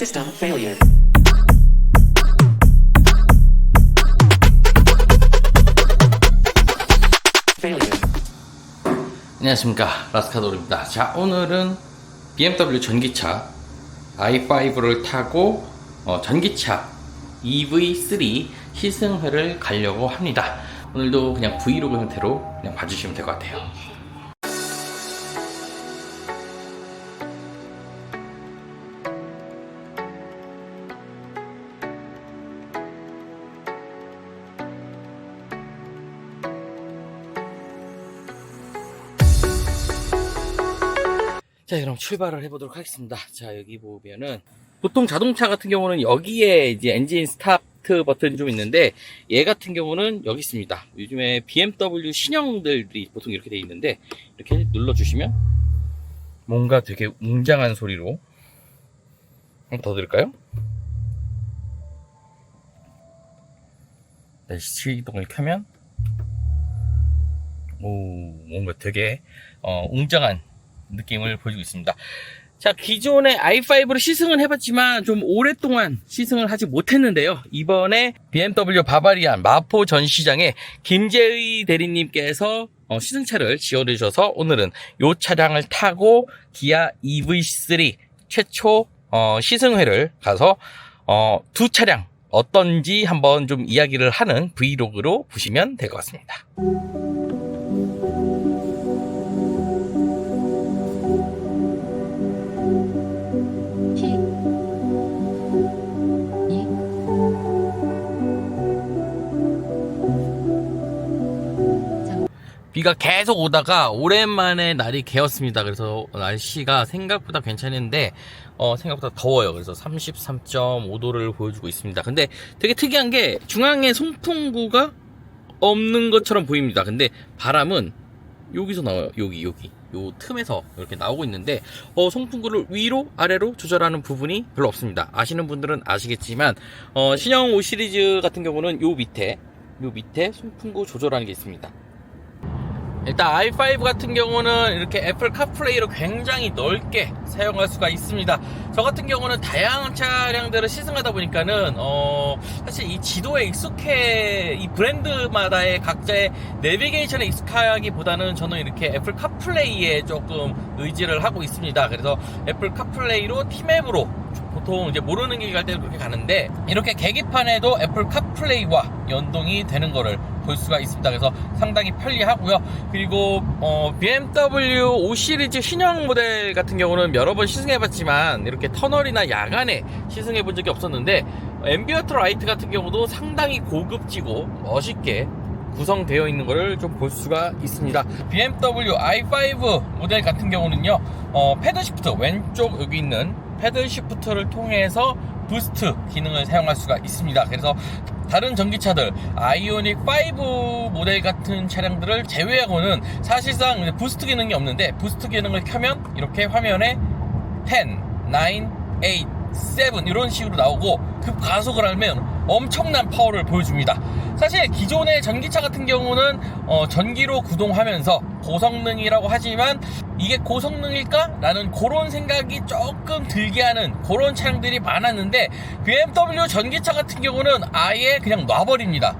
System failure. Failure. 안녕하십니까, 라스카도르입니다. 자, 오늘은 BMW 전기차 i5를 타고 전기차 EV3 시승회를 가려고 합니다. 오늘도 그냥 브이로그 형태로 그냥 봐주시면 될 것 같아요. 자, 그럼 출발을 해보도록 하겠습니다. 자, 여기 보면은 보통 자동차 같은 경우는 여기에 이제 엔진 스타트 버튼이 좀 있는데, 얘 같은 경우는 여기 있습니다. 요즘에 BMW 신형들이 보통 이렇게 돼 있는데, 이렇게 눌러주시면 뭔가 되게 웅장한 소리로, 한 번 더 들을까요? 시동을 켜면 뭔가 되게 웅장한 느낌을 보여주고 있습니다. 자, 기존의 i5를 시승을 해봤지만 좀 오랫동안 시승을 하지 못했는데요. 이번에 BMW 바바리안 마포 전시장에 김재의 대리님께서 시승차를 지원해 주셔서 오늘은 이 차량을 타고 기아 EV3 최초 시승회를 가서 두 차량 어떤지 한번 좀 이야기를 하는 브이로그로 보시면 될 것 같습니다. 비가 계속 오다가 오랜만에 날이 개었습니다. 그래서 날씨가 생각보다 괜찮은데 생각보다 더워요. 그래서 33.5도를 보여주고 있습니다. 근데 되게 특이한 게 중앙에 송풍구가 없는 것처럼 보입니다. 근데 바람은 여기서 나와요. 여기 요 틈에서 이렇게 나오고 있는데 송풍구를 위로 아래로 조절하는 부분이 별로 없습니다. 아시는 분들은 아시겠지만 신형 5 시리즈 같은 경우는 요 밑에 송풍구 조절하는 게 있습니다. 일단 i5 같은 경우는 이렇게 애플 카플레이로 굉장히 넓게 사용할 수가 있습니다. 저 같은 경우는 다양한 차량들을 시승하다 보니까는 사실 이 지도에 이 브랜드마다의 각자의 내비게이션에 익숙하기보다는 저는 이렇게 애플 카플레이에 조금 의지를 하고 있습니다. 그래서 애플 카플레이로 티맵으로 보통 이제 모르는 길 갈 때는 그렇게 가는데, 이렇게 계기판에도 애플 카플레이와 연동이 되는 거를 볼 수가 있습니다. 그래서 상당히 편리하고요. 그리고 BMW 5 시리즈 신형 모델 같은 경우는 여러 번 시승해봤지만 이렇게 터널이나 야간에 시승해본 적이 없었는데, 앰비언트 라이트 같은 경우도 상당히 고급지고 멋있게 구성되어 있는 것을 좀 볼 수가 있습니다. BMW i5 모델 같은 경우는요, 패드 시프트, 왼쪽 여기 있는 패드 시프트를 통해서 부스트 기능을 사용할 수가 있습니다. 그래서 다른 전기차들 아이오닉 5 모델 같은 차량들을 제외하고는 사실상 부스트 기능이 없는데, 부스트 기능을 켜면 이렇게 화면에 10, 9, 8, 7 이런 식으로 나오고 급가속을 하면 엄청난 파워를 보여줍니다. 사실 기존의 전기차 같은 경우는 전기로 구동하면서 고성능이라고 하지만 이게 고성능일까? 라는 그런 생각이 조금 들게 하는 그런 차량들이 많았는데, BMW 전기차 같은 경우는 아예 그냥 놔버립니다.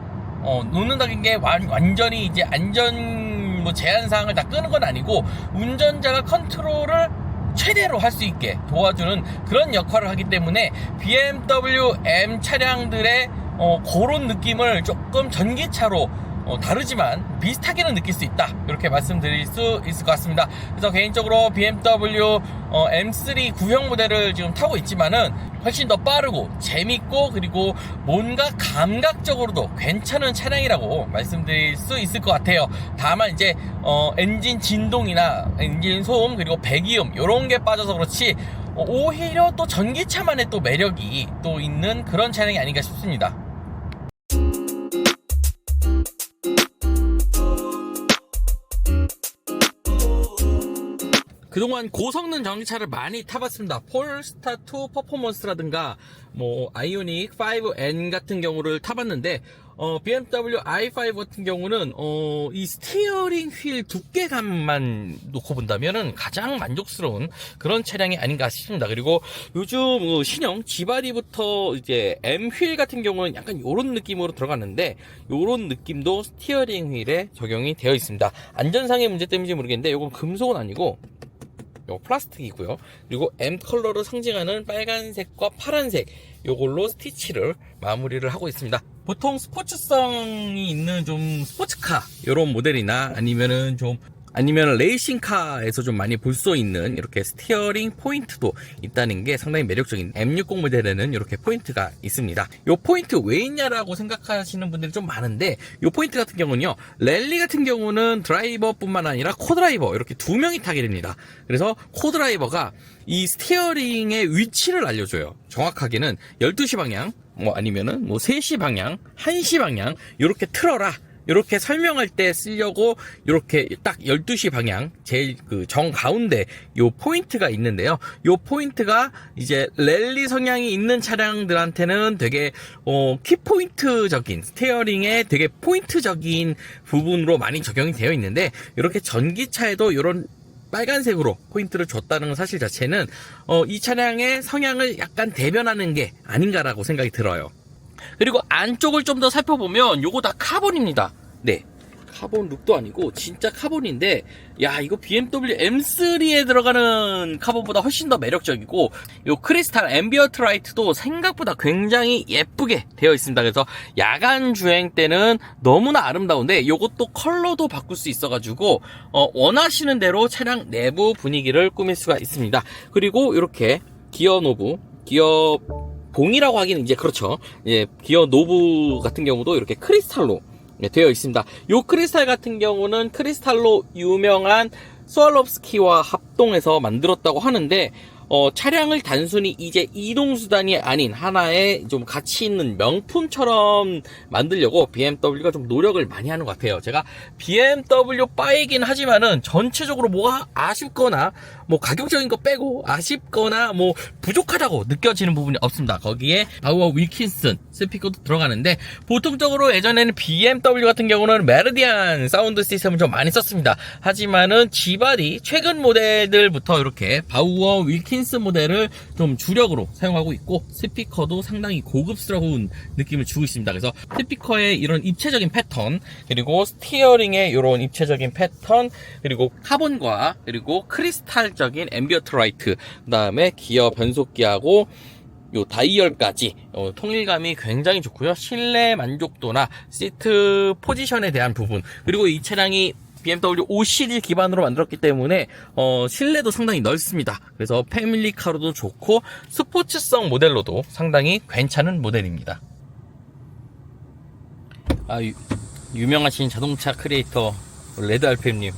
놓는다는 게 완전히 이제 안전 제한사항을 다 끄는 건 아니고, 운전자가 컨트롤을 최대로 할 수 있게 도와주는 그런 역할을 하기 때문에 BMW M 차량들의 그런 느낌을 조금 전기차로 다르지만 비슷하게는 느낄 수 있다, 이렇게 말씀드릴 수 있을 것 같습니다. 그래서 개인적으로 BMW M3 구형 모델을 지금 타고 있지만은 훨씬 더 빠르고 재밌고, 그리고 뭔가 감각적으로도 괜찮은 차량이라고 말씀드릴 수 있을 것 같아요. 다만 이제 엔진 진동이나 엔진 소음, 그리고 배기음 이런 게 빠져서 그렇지, 오히려 또 전기차만의 또 매력이 또 있는 그런 차량이 아닌가 싶습니다. 그동안 고성능 전기차를 많이 타봤습니다. 폴스타2 퍼포먼스라든가 뭐 아이오닉 5N 같은 경우를 타봤는데 BMW i5 같은 경우는 이 스티어링 휠 두께감만 놓고 본다면은 가장 만족스러운 그런 차량이 아닌가 싶습니다. 그리고 요즘 신형 G8부터 이제 M 휠 같은 경우는 약간 요런 느낌으로 들어갔는데 요런 느낌도 스티어링 휠에 적용이 되어 있습니다. 안전상의 문제 때문인지 모르겠는데 요건 금속은 아니고 요 플라스틱이고요. 그리고 M 컬러를 상징하는 빨간색과 파란색 요걸로 스티치를 마무리를 하고 있습니다. 보통 스포츠성이 있는 좀 스포츠카 요런 모델이나 아니면 레이싱카에서 좀 많이 볼 수 있는 이렇게 스티어링 포인트도 있다는 게 상당히 매력적인 M60 모델에는 이렇게 포인트가 있습니다. 요 포인트 왜 있냐라고 생각하시는 분들이 좀 많은데 요 포인트 같은 경우는요, 랠리 같은 경우는 드라이버뿐만 아니라 코드라이버 이렇게 두 명이 타게 됩니다. 그래서 코드라이버가 이 스티어링의 위치를 알려줘요. 정확하게는 12시 방향, 뭐 아니면은 뭐 3시 방향, 1시 방향 이렇게 틀어라. 이렇게 설명할 때 쓰려고 이렇게 딱 12시 방향 제일 그 정 가운데 요 포인트가 있는데요. 요 포인트가 이제 랠리 성향이 있는 차량들한테는 되게 키포인트적인 스티어링에 되게 포인트적인 부분으로 많이 적용이 되어 있는데 이렇게 전기차에도 이런 빨간색으로 포인트를 줬다는 사실 자체는 이 차량의 성향을 약간 대변하는 게 아닌가라고 생각이 들어요. 그리고 안쪽을 좀 더 살펴보면 요거 다 카본입니다. 네, 카본 룩도 아니고 진짜 카본인데 야, 이거 BMW M3에 들어가는 카본보다 훨씬 더 매력적이고 요 크리스탈 앰비언트 라이트도 생각보다 굉장히 예쁘게 되어 있습니다. 그래서 야간 주행 때는 너무나 아름다운데 요것도 컬러도 바꿀 수 있어가지고 원하시는 대로 차량 내부 분위기를 꾸밀 수가 있습니다. 그리고 이렇게 기어 노브, 기어 봉이라고 하기는 이제 그렇죠. 예, 기어 노브 같은 경우도 이렇게 크리스탈로 되어 있습니다. 요 크리스탈 같은 경우는 크리스탈로 유명한 스왈롭스키와 합동해서 만들었다고 하는데 차량을 단순히 이제 이동수단이 아닌 하나의 좀 가치 있는 명품처럼 만들려고 BMW가 좀 노력을 많이 하는 것 같아요. 제가 BMW 바이긴 하지만은 전체적으로 뭐가 아쉽거나 뭐 가격적인 거 빼고 아쉽거나 뭐 부족하다고 느껴지는 부분이 없습니다. 거기에 바우어 윌킨슨 스피커도 들어가는데 보통적으로 예전에는 BMW 같은 경우는 메르디안 사운드 시스템을 좀 많이 썼습니다. 하지만은 G8이 최근 모델들부터 이렇게 바우어 윌킨슨 모델을 좀 주력으로 사용하고 있고 스피커도 상당히 고급스러운 느낌을 주고 있습니다. 그래서 스피커의 이런 입체적인 패턴, 그리고 스티어링의 이런 입체적인 패턴, 그리고 카본과 그리고 크리스탈적인 앰비언트 라이트, 그 다음에 기어 변속기하고 요 다이얼까지 통일감이 굉장히 좋고요. 실내 만족도나 시트 포지션에 대한 부분, 그리고 이 차량이 BMW 5시리 기반으로 만들었기 때문에 실내도 상당히 넓습니다. 그래서 패밀리카로도 좋고 스포츠성 모델로도 상당히 괜찮은 모델입니다. 유명하신 자동차 크리에이터 레드 알펜님,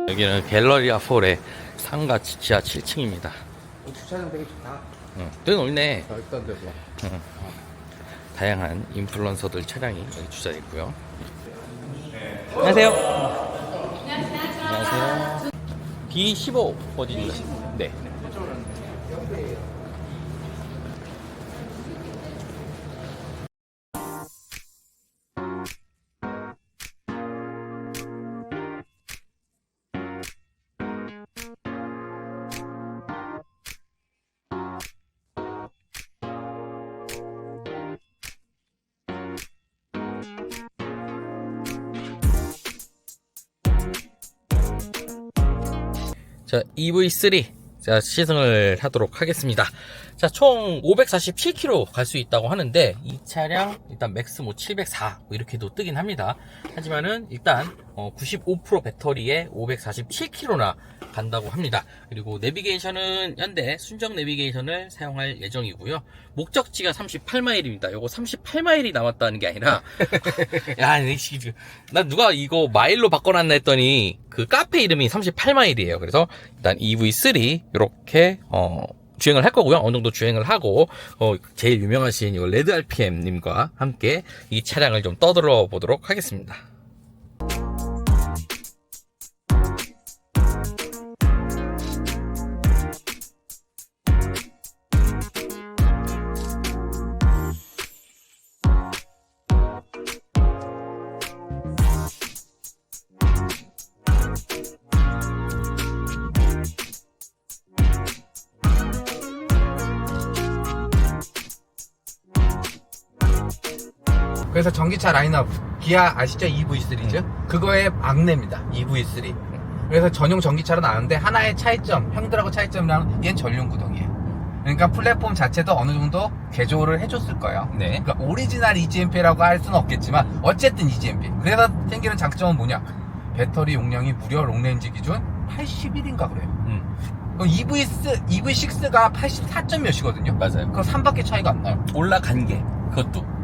여기는 갤러리아 폴의 상가 지하 7층입니다. 주차장 되게 좋다. 되게 넓네. 넓던 데고. 다양한 인플루언서들 차량이 여기 주차되어 있고요. 안녕하세요. 안녕하세요. B15 어디죠? 네. 자, EV3 자, 시승을 하도록 하겠습니다. 자, 총 547km 갈 수 있다고 하는데 이 차량 일단 맥스 뭐 704 뭐 이렇게도 뜨긴 합니다. 하지만은 일단 95% 배터리에 547km나 간다고 합니다. 그리고 내비게이션은 현대 순정 내비게이션을 사용할 예정이고요. 목적지가 38마일입니다. 요거 38마일이 남았다는 게 아니라 야, 나 누가 이거 마일로 바꿔놨나 했더니 그 카페 이름이 38마일이에요. 그래서 일단 EV3 이렇게 주행을 할 거고요. 어느 정도 주행을 하고 제일 유명하신 이 레드 RPM 님과 함께 이 차량을 좀 떠들어 보도록 하겠습니다. 그래서 전기차 라인업 기아 아시죠? EV 시리즈 그거의 막내입니다. EV3. 그래서 전용 전기차로 나왔는데 하나의 차이점, 형들하고 차이점이랑 얘는 전륜 구동이에요. 그러니까 플랫폼 자체도 어느 정도 개조를 해줬을 거예요. 네. 그러니까 오리지널 EGMP라고 할 수는 없겠지만 어쨌든 EGMP. 그래서 생기는 장점은 뭐냐? 배터리 용량이 무려 롱레인지 기준 81인가 그래요. EV6가 84점 몇이거든요. 맞아요. 그럼 3바퀴 차이가 안 나요. 올라간 게 그것도.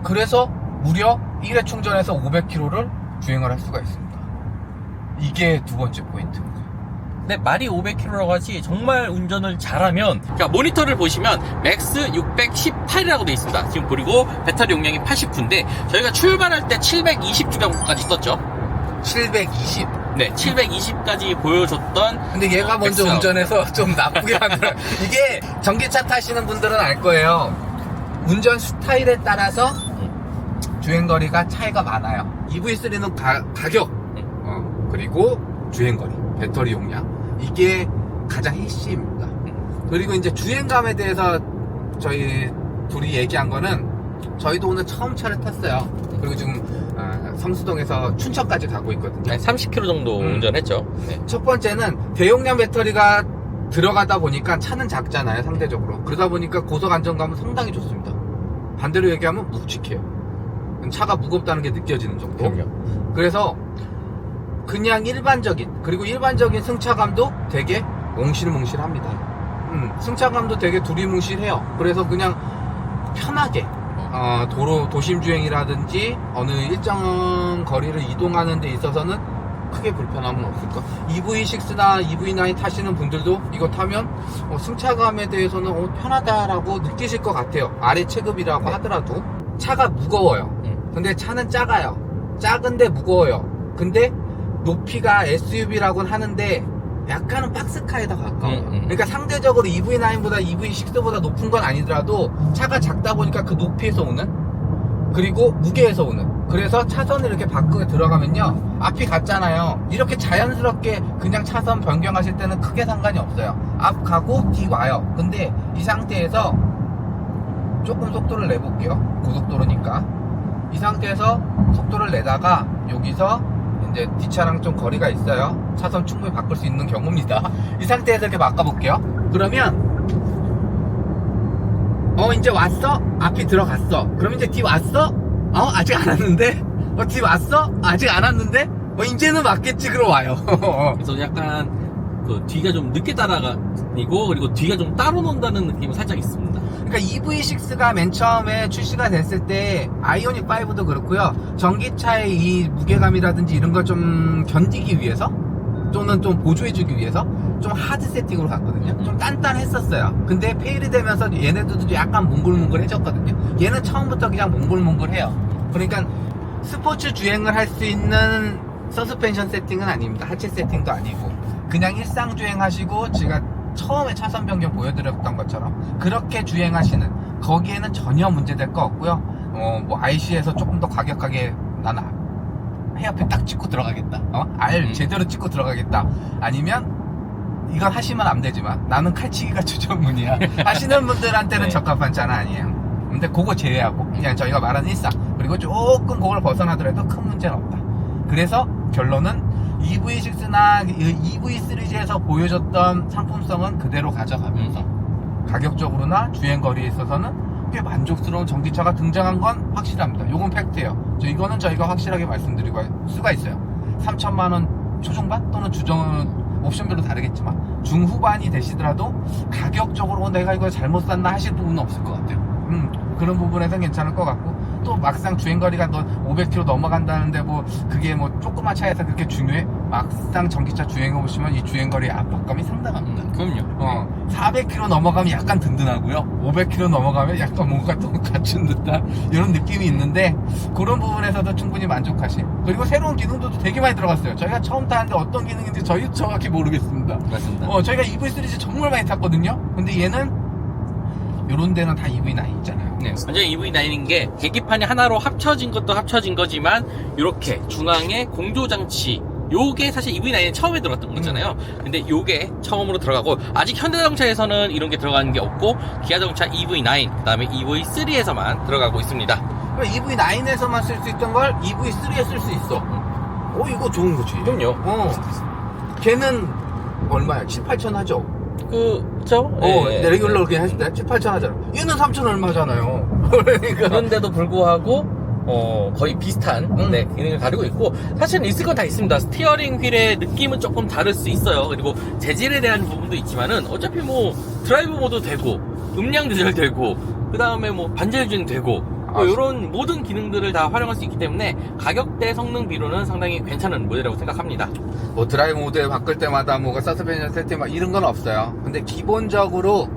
그래서 무려 1회 충전해서 500km를 주행을 할 수가 있습니다. 이게 두 번째 포인트입니다. 근데 말이 500km라고 하지 정말 운전을 잘하면 자 모니터를 보시면 맥스 618이라고 돼 있습니다. 지금 그리고 배터리 용량이 89인데 저희가 출발할 때 720주행까지 떴죠. 720. 네, 720까지 보여줬던. 근데 얘가 먼저 맥스. 운전해서 좀 나쁘게 만들어. 이게 전기차 타시는 분들은 알 거예요. 운전 스타일에 따라서 주행거리가 차이가 많아요. EV3는 가격, 그리고 주행거리, 배터리 용량. 이게 가장 핵심입니다. 그리고 이제 주행감에 대해서 저희 둘이 얘기한 거는 저희도 오늘 처음 차를 탔어요. 그리고 지금 성수동에서 춘천까지 가고 있거든요. 30km 정도 운전했죠. 네. 첫 번째는 대용량 배터리가 들어가다 보니까 차는 작잖아요, 상대적으로. 그러다 보니까 고속 안정감은 상당히 좋습니다. 반대로 얘기하면 묵직해요. 차가 무겁다는 게 느껴지는 정도. 그럼요. 그래서 그냥 일반적인 승차감도 되게 몽실몽실합니다. 승차감도 되게 두리뭉실해요. 그래서 그냥 편하게 도심 주행이라든지 어느 일정 거리를 이동하는 데 있어서는 크게 불편함은 없을 것. EV6나 EV9 타시는 분들도 이거 타면 승차감에 대해서는 편하다라고 느끼실 것 같아요. 아래 체급이라고 하더라도. 차가 무거워요. 근데 차는 작아요. 작은데 무거워요. 근데 높이가 SUV라고는 하는데 약간은 박스카에 더 가까워요. 그러니까 상대적으로 EV9보다 EV6보다 높은 건 아니더라도 차가 작다 보니까 그 높이에서 오는, 그리고 무게에서 오는. 그래서 차선을 이렇게 바꾸게 들어가면요, 앞이 같잖아요. 이렇게 자연스럽게 그냥 차선 변경하실 때는 크게 상관이 없어요. 앞 가고 뒤 와요. 근데 이 상태에서 조금 속도를 내볼게요. 고속도로니까. 이 상태에서 속도를 내다가 여기서 이제 뒷차랑 좀 거리가 있어요. 차선 충분히 바꿀 수 있는 경우입니다. 이 상태에서 이렇게 바꿔볼게요. 그러면 이제 왔어? 앞이 들어갔어. 그럼 이제 뒤 왔어? 아직 안 왔는데? 뒤 왔어? 아직 안 왔는데? 이제는 맞겠지. 그럼 와요. 그래서 약간 그 뒤가 좀 늦게 따라가고 그리고 뒤가 좀 따로 논다는 느낌이 살짝 있습니다. 그러니까 EV6가 맨 처음에 출시가 됐을 때 아이오닉 5도 그렇고요. 전기차의 이 무게감이라든지 이런 걸 좀 견디기 위해서 또는 좀 보조해주기 위해서 좀 하드 세팅으로 갔거든요. 좀 단단했었어요. 근데 페일이 되면서 얘네들도 약간 몽글몽글해졌거든요. 얘는 처음부터 그냥 몽글몽글해요. 그러니까 스포츠 주행을 할 수 있는 서스펜션 세팅은 아닙니다. 하체 세팅도 아니고 그냥 일상 주행하시고 제가 처음에 차선 변경 보여드렸던 것처럼 그렇게 주행하시는, 거기에는 전혀 문제될 거 없고요. 뭐 IC에서 조금 더 과격하게 나는 헤어핀 딱 찍고 들어가겠다. 제대로 찍고 들어가겠다. 아니면 이건 하시면 안 되지만 나는 칼치기가 주전문이야 하시는 분들한테는 네. 적합한 차는 아니에요. 근데 그거 제외하고 그냥 저희가 말하는 일상, 그리고 조금 그걸 벗어나더라도 큰 문제는 없다. 그래서 결론은 EV6나 EV 시리즈에서 보여줬던 상품성은 그대로 가져가면서 가격적으로나 주행거리에 있어서는 꽤 만족스러운 전기차가 등장한 건 확실합니다. 요건 팩트예요. 이거는 저희가 확실하게 말씀드리고 수가 있어요. 3천만 원 초중반 또는 옵션별로 다르겠지만 중후반이 되시더라도 가격적으로 내가 이걸 잘못 샀나 하실 부분은 없을 것 같아요. 그런 부분에서는 괜찮을 것 같고, 또 막상 주행거리가 너 500km 넘어간다는데 뭐 그게 뭐 조그만 차에서 그렇게 중요해? 막상 전기차 주행해 보시면 이 주행거리의 압박감이 상당합니다. 그럼요. 400km 넘어가면 약간 든든하고요, 500km 넘어가면 약간 뭔가 또 갖춘 듯한 이런 느낌이 있는데, 그런 부분에서도 충분히 만족하실. 그리고 새로운 기능도 되게 많이 들어갔어요. 저희가 처음 타는데 어떤 기능인지 저희도 정확히 모르겠습니다. 맞습니다. 저희가 EV 시리즈 정말 많이 탔거든요. 근데 얘는 요런 데는 다 EV9 있잖아요. 네, 완전히 EV9인 게 계기판이 하나로 합쳐진 것도 합쳐진 거지만 이렇게 중앙에 공조장치, 요게 사실 EV9에 처음에 들어갔던 거잖아요. 근데 요게 처음으로 들어가고, 아직 현대자동차에서는 이런 게 들어가는 게 없고 기아자동차 EV9, 그 다음에 EV3에서만 들어가고 있습니다. EV9에서만 쓸 수 있던 걸 EV3에 쓸 수 있어. 이거 좋은 거지. 그럼요. 걔는 얼마야? 7, 8천 하죠? 그쵸? 레귤러 그렇게 했을 때 7, 8천 하잖아. 얘는 3천 얼마잖아요. 그러니까. 그런데도 불구하고 거의 비슷한 기능을 가지고 있고, 사실은 있을 건 다 있습니다. 스티어링 휠의 느낌은 조금 다를 수 있어요. 그리고 재질에 대한 부분도 있지만은 어차피 뭐 드라이브 모드 되고, 음량 조절 되고, 그 다음에 뭐 반절 주행 되고, 이런 모든 기능들을 다 활용할 수 있기 때문에 가격대 성능 비로는 상당히 괜찮은 모델이라고 생각합니다. 뭐 드라이브 모드 바꿀 때마다 뭐가 서스펜션 세팅 막 이런 건 없어요. 근데 기본적으로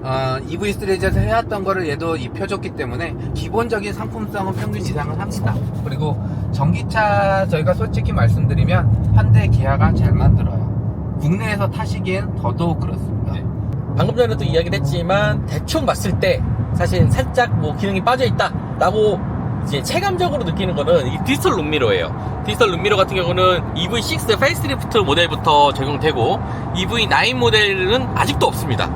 EV3에서 해왔던 거를 얘도 입혀줬기 때문에 기본적인 상품성은 평균 이상을 합니다. 그리고 전기차 저희가 솔직히 말씀드리면 현대 기아가 잘 만들어요. 국내에서 타시기엔 더더욱 그렇습니다. 네. 방금 전에도 이야기를 했지만 대충 봤을 때 사실 살짝 뭐 기능이 빠져있다 라고 이제 체감적으로 느끼는 거는 이 디지털 룸미러예요. 디지털 룸미러 같은 경우는 EV6 페이스리프트 모델부터 적용되고 EV9 모델은 아직도 없습니다.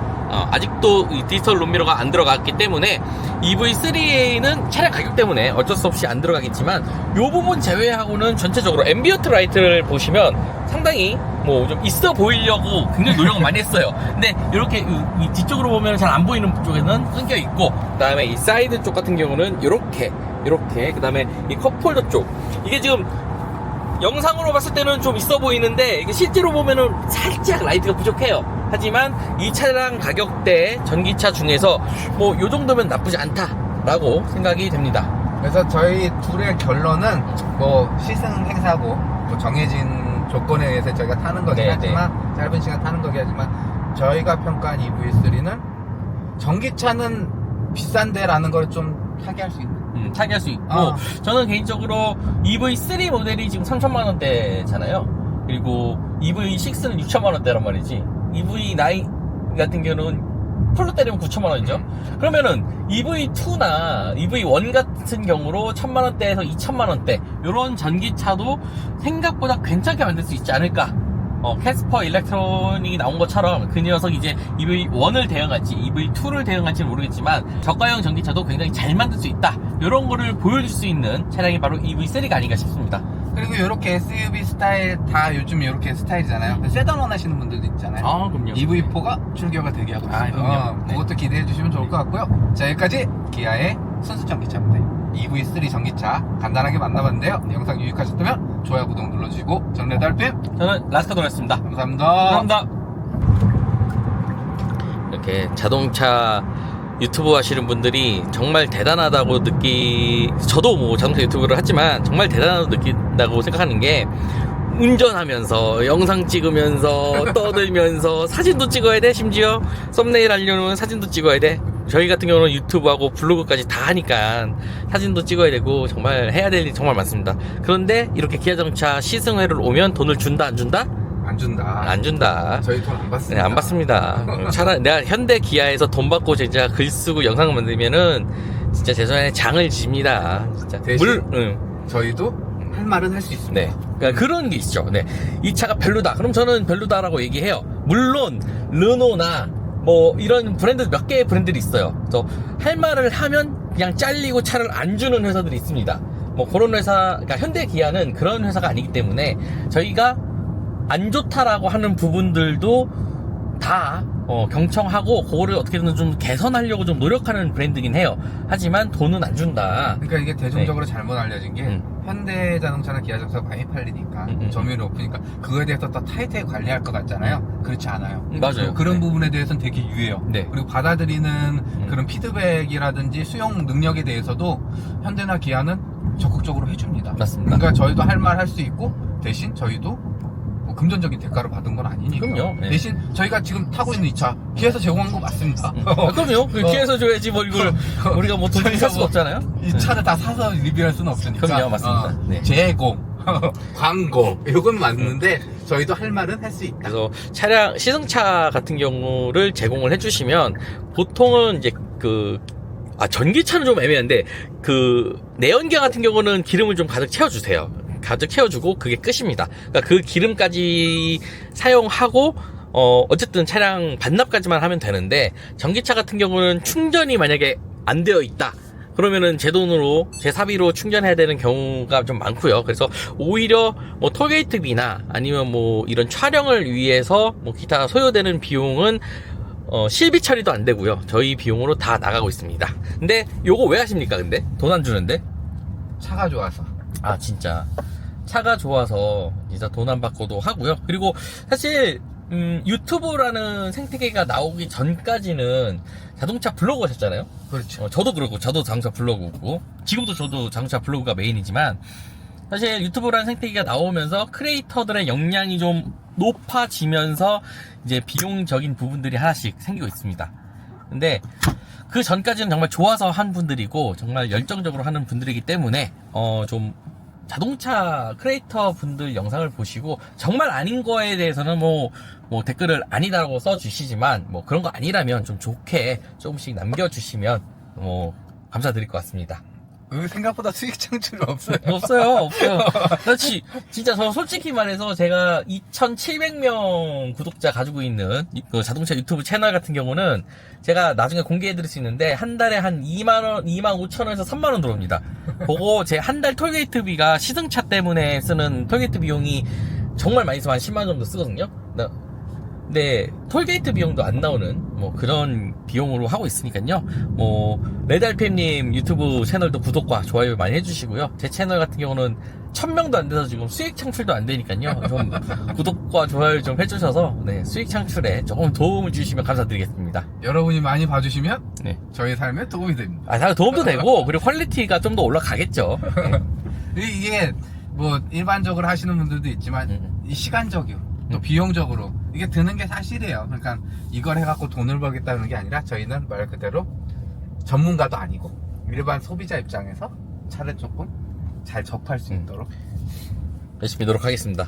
아직도 이 디지털 룸미러가 안 들어갔기 때문에 EV3에는 차량 가격 때문에 어쩔 수 없이 안 들어가겠지만, 이 부분 제외하고는 전체적으로 앰비언트 라이트를 보시면 상당히 뭐 좀 있어 보이려고 굉장히 노력을 많이 했어요. 근데 이렇게 이 뒤쪽으로 보면 잘 안 보이는 쪽에는 끊겨 있고, 그 다음에 이 사이드 쪽 같은 경우는 이렇게 그 다음에 이 컵홀더 쪽, 이게 지금 영상으로 봤을 때는 좀 있어 보이는데 이게 실제로 보면은 살짝 라이트가 부족해요. 하지만 이 차량 가격대 전기차 중에서 뭐 요 정도면 나쁘지 않다라고 생각이 됩니다. 그래서 저희 둘의 결론은 뭐 시승 행사고 뭐 정해진 조건에 의해서 저희가 타는 거긴 하지만 짧은 시간 타는 거긴 하지만, 저희가 평가한 EV3는 전기차는 비싼데라는 걸 좀 타개할 수 있는, 타개할 수 있고, 저는 개인적으로 EV3 모델이 지금 3천만 원대잖아요. 그리고 EV6는 6천만 원대란 말이지. EV9 같은 경우는 풀로 때리면 9천만 원이죠. 그러면은 EV2나 EV1 같은 경우로 1천만 원대에서 2천만 원대 이런 전기차도 생각보다 괜찮게 만들 수 있지 않을까. 캐스퍼 일렉트로닉이 나온 것처럼 그 녀석이 이제 EV1을 대응할지 EV2를 대응할지는 모르겠지만 저가형 전기차도 굉장히 잘 만들 수 있다, 이런 거를 보여줄 수 있는 차량이 바로 EV3가 아닌가 싶습니다. 그리고 이렇게 SUV 스타일 다 요즘 이렇게 스타일이잖아요. 세단 원하시는 분들도 있잖아요. 그럼요. EV4가 출격을 대기하고 있어요. 그럼요. 그것도 기대해 주시면 좋을 것 같고요. 자, 여기까지 기아의 순수 전기차입니다. EV3 전기차 간단하게 만나봤는데요. 영상 유익하셨다면 좋아요, 구독 눌러주시고, 저는 레드알핌, 저는 라스카도였습니다. 감사합니다. 감사합니다. 이렇게 자동차 유튜브 하시는 분들이 정말 대단하다고 저도 뭐 자동차 유튜브를 하지만 정말 대단하다고 느낀다고 생각하는 게, 운전하면서 영상 찍으면서 떠들면서 사진도 찍어야 돼. 심지어 썸네일 하려면 사진도 찍어야 돼. 저희 같은 경우는 유튜브하고 블로그까지 다 하니까 사진도 찍어야 되고 정말 해야 될 일이 정말 많습니다. 그런데 이렇게 기아자동차 시승회를 오면 돈을 준다 안 준다? 안 준다. 안 준다. 저희 돈 안 받습니다. 네, 안 받습니다. 차라리 내가 현대 기아에서 돈 받고 진짜 글 쓰고 영상 만들면은 진짜 제 손에 장을 집니다. 진짜. 대신 저희도 할 말은 할 수 있습니다. 네. 그러니까 그런 게 있죠. 네. 이 차가 별로다. 그럼 저는 별로다라고 얘기해요. 물론 르노나 뭐 이런 브랜드 몇 개의 브랜드들이 있어요. 그래서 할 말을 하면 그냥 잘리고 차를 안 주는 회사들이 있습니다. 뭐 그런 회사, 그러니까 현대 기아는 그런 회사가 아니기 때문에 저희가 안 좋다라고 하는 부분들도 다 경청하고 그거를 어떻게든 좀 개선하려고 좀 노력하는 브랜드긴 해요. 하지만 돈은 안 준다. 그러니까 이게 대중적으로 잘못 알려진 게 현대자동차나 기아자동차가 많이 팔리니까 점유율이 높으니까 그거에 대해서 더 타이트하게 관리할 것 같잖아요. 그렇지 않아요. 맞아요. 그런 네. 부분에 대해서는 되게 유해요. 네. 그리고 받아들이는 그런 피드백이라든지 수용 능력에 대해서도 현대나 기아는 적극적으로 해줍니다. 맞습니다. 그러니까 저희도 할 말 할 수 있고 대신 저희도 뭐 금전적인 대가를 받은 건 아니니까. 그럼요. 네. 대신 저희가 지금 타고 있는 이 차 기아에서 제공한 거 맞습니다. 그럼요. 기회에서 줘야지 뭐 이걸 우리가 뭐 돈을 살 수가 없잖아요. 이 차를 다 사서 리뷰할 수는 없으니까. 그럼요, 맞습니다. 네. 제공, 광고 이건 맞는데 저희도 할 말은 할 수 있다. 그래서 차량 시승차 같은 경우를 제공을 해주시면 보통은 이제 전기차는 좀 애매한데 내연기관 같은 경우는 기름을 좀 가득 채워주세요. 가득 채워주고 그게 끝입니다. 그러니까 그 기름까지 사용하고 어쨌든 차량 반납까지만 하면 되는데 전기차 같은 경우는 충전이 만약에 안 되어 있다. 그러면은 제 돈으로 제 사비로 충전해야 되는 경우가 좀 많고요. 그래서 오히려 뭐 톨게이트비나 아니면 뭐 이런 촬영을 위해서 뭐 기타 소요되는 비용은 실비 처리도 안 되고요. 저희 비용으로 다 나가고 있습니다. 근데 요거 왜 하십니까? 근데 돈 안 주는데? 차가 좋아서. 아 진짜 차가 좋아서 진짜 돈 안 받고도 하고요. 그리고 사실 유튜브라는 생태계가 나오기 전까지는 자동차 블로거셨잖아요. 그렇죠. 저도 그렇고 저도 자동차 블로그고 지금도 저도 자동차 블로그가 메인이지만 사실 유튜브라는 생태계가 나오면서 크리에이터들의 역량이 좀 높아지면서 이제 비용적인 부분들이 하나씩 생기고 있습니다. 근데 그 전까지는 정말 좋아서 한 분들이고 정말 열정적으로 하는 분들이기 때문에 좀 자동차 크리에이터 분들 영상을 보시고 정말 아닌 거에 대해서는 뭐 댓글을 아니다라고 써주시지만 뭐 그런 거 아니라면 좀 좋게 조금씩 남겨주시면 감사드릴 것 같습니다. 여기 생각보다 수익 창출이 없어요. 없어요. 나 진짜 저 솔직히 말해서 제가 2,700명 구독자 가지고 있는 자동차 유튜브 채널 같은 경우는 제가 나중에 공개해드릴 수 있는데 한 달에 한 2만원, 25,000원에서 3만원 들어옵니다. 그거 제 한 달 톨게이트비가 시승차 때문에 쓰는 톨게이트 비용이 정말 많이 쓰면 한 10만원 정도 쓰거든요. 근데 톨게이트 비용도 안 나오는 그런 비용으로 하고 있으니까요. 레드알팸님 유튜브 채널도 구독과 좋아요 많이 해주시고요. 제 채널 같은 경우는 1000명도 안 돼서 지금 수익 창출도 안 되니까요. 좀 구독과 좋아요 좀 해주셔서 수익 창출에 조금 도움을 주시면 감사드리겠습니다. 여러분이 많이 봐주시면 네. 저희 삶에 도움이 됩니다. 아, 도움도 되고 그리고 퀄리티가 좀 더 올라가겠죠. 이게 뭐 일반적으로 하시는 분들도 있지만 이 시간적이요. 또 비용적으로 이게 드는 게 사실이에요. 그러니까 이걸 해갖고 돈을 벌겠다는 게 아니라 저희는 말 그대로 전문가도 아니고 일반 소비자 입장에서 차를 조금 잘 접할 수 있도록 열심히 노력하겠습니다.